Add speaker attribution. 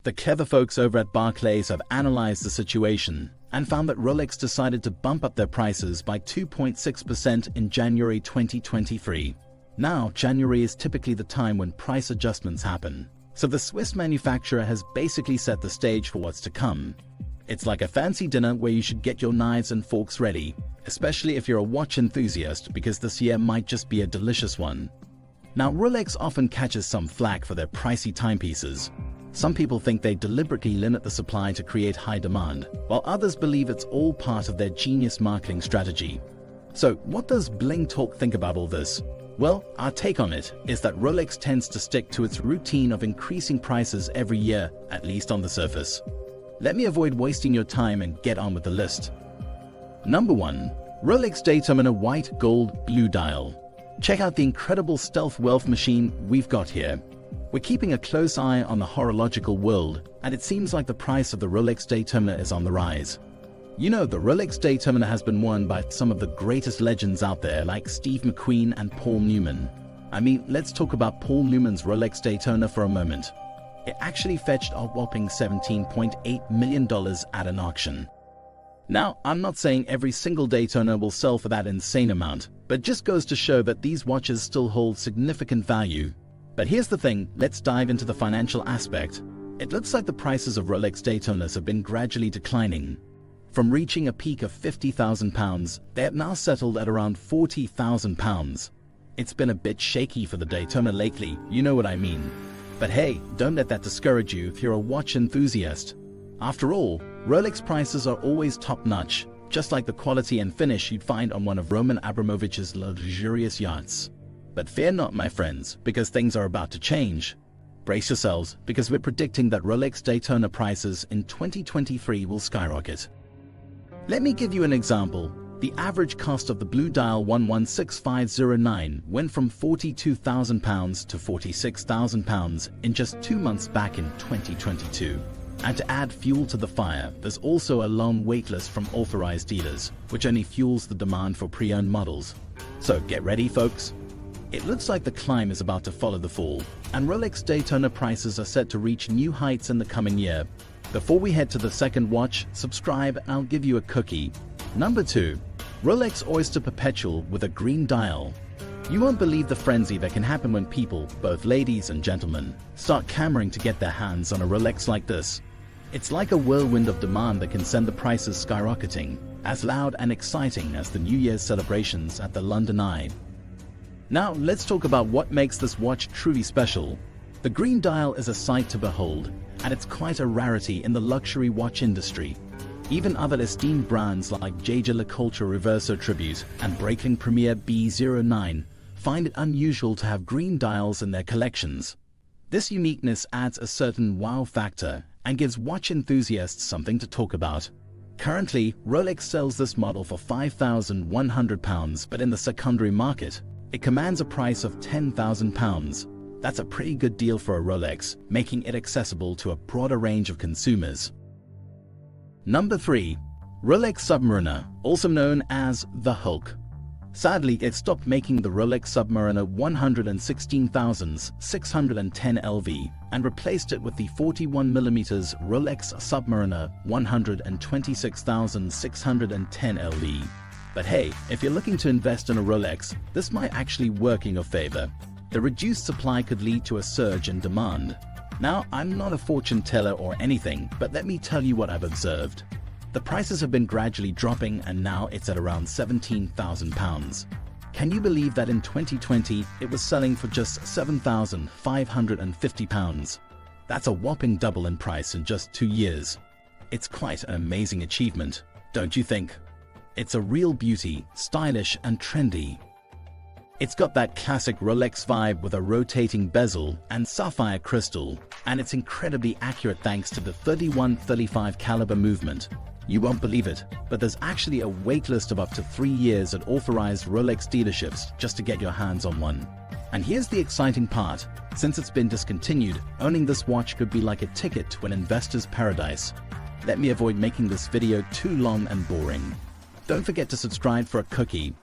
Speaker 1: The clever folks over at Barclays have analyzed the situation and found that Rolex decided to bump up their prices by 2.6% in January 2023. Now, January is typically the time when price adjustments happen, so the Swiss manufacturer has basically set the stage for what's to come. It's like a fancy dinner where you should get your knives and forks ready, especially if you're a watch enthusiast, because this year might just be a delicious one. Now, Rolex often catches some flack for their pricey timepieces. Some people think they deliberately limit the supply to create high demand, while others believe it's all part of their genius marketing strategy. So, what does Bling Talk think about all this? Well, our take on it is that Rolex tends to stick to its routine of increasing prices every year, at least on the surface. Let me avoid wasting your time and get on with the list. Number 1. Rolex Datejust White Gold Blue Dial. Check out the incredible stealth wealth machine we've got here. We're keeping a close eye on the horological world, and it seems like the price of the Rolex Datejust is on the rise. You know, the Rolex Datejust has been worn by some of the greatest legends out there, like Steve McQueen and Paul Newman. I mean, let's talk about Paul Newman's Rolex Datejust for a moment. It actually fetched a whopping $17.8 million at an auction. Now, I'm not saying every single Daytona will sell for that insane amount, but it just goes to show that these watches still hold significant value. But here's the thing, let's dive into the financial aspect. It looks like the prices of Rolex Daytonas have been gradually declining. From reaching a peak of £50,000, they have now settled at around £40,000. It's been a bit shaky for the Daytona lately, you know what I mean. But hey, don't let that discourage you if you're a watch enthusiast. After all, Rolex prices are always top-notch, just like the quality and finish you'd find on one of Roman Abramovich's luxurious yachts. But fear not, my friends, because things are about to change. Brace yourselves, because we're predicting that Rolex Daytona prices in 2023 will skyrocket. Let me give you an example. The average cost of the Blue Dial 116509 went from £42,000 to £46,000 in just 2 months back in 2022. And to add fuel to the fire, there's also a long waitlist from authorized dealers, which only fuels the demand for pre-owned models. So get ready, folks. It looks like the climb is about to follow the fall, and Rolex Daytona prices are set to reach new heights in the coming year. Before we head to the second watch, subscribe and I'll give you a cookie. Number 2. Rolex Oyster Perpetual with a green dial. You won't believe the frenzy that can happen when people, both ladies and gentlemen, start clamoring to get their hands on a Rolex like this. It's like a whirlwind of demand that can send the prices skyrocketing, as loud and exciting as the New Year's celebrations at the London Eye. Now, let's talk about what makes this watch truly special. The green dial is a sight to behold, and it's quite a rarity in the luxury watch industry. Even other esteemed brands like Jaeger-LeCoultre Reverso Tribute and Breitling Premier B09 find it unusual to have green dials in their collections. This uniqueness adds a certain wow factor and gives watch enthusiasts something to talk about. Currently, Rolex sells this model for £5,100, but in the secondary market, it commands a price of £10,000. That's a pretty good deal for a Rolex, making it accessible to a broader range of consumers. Number 3. Rolex Submariner, also known as the Hulk. Sadly, it stopped making the Rolex Submariner 116,610 LV and replaced it with the 41mm Rolex Submariner 126,610 LV. But hey, if you're looking to invest in a Rolex, this might actually work in your favor. The reduced supply could lead to a surge in demand. Now, I'm not a fortune teller or anything, but let me tell you what I've observed. The prices have been gradually dropping and now it's at around £17,000. Can you believe that in 2020 it was selling for just £7,550? That's a whopping double in price in just 2 years. It's quite an amazing achievement, don't you think? It's a real beauty, stylish and trendy. It's got that classic Rolex vibe with a rotating bezel and sapphire crystal, and it's incredibly accurate thanks to the 31-35 caliber movement. You won't believe it, but there's actually a waitlist of up to 3 years at authorized Rolex dealerships just to get your hands on one. And here's the exciting part. Since it's been discontinued, owning this watch could be like a ticket to an investor's paradise. Let me avoid making this video too long and boring. Don't forget to subscribe for a cookie.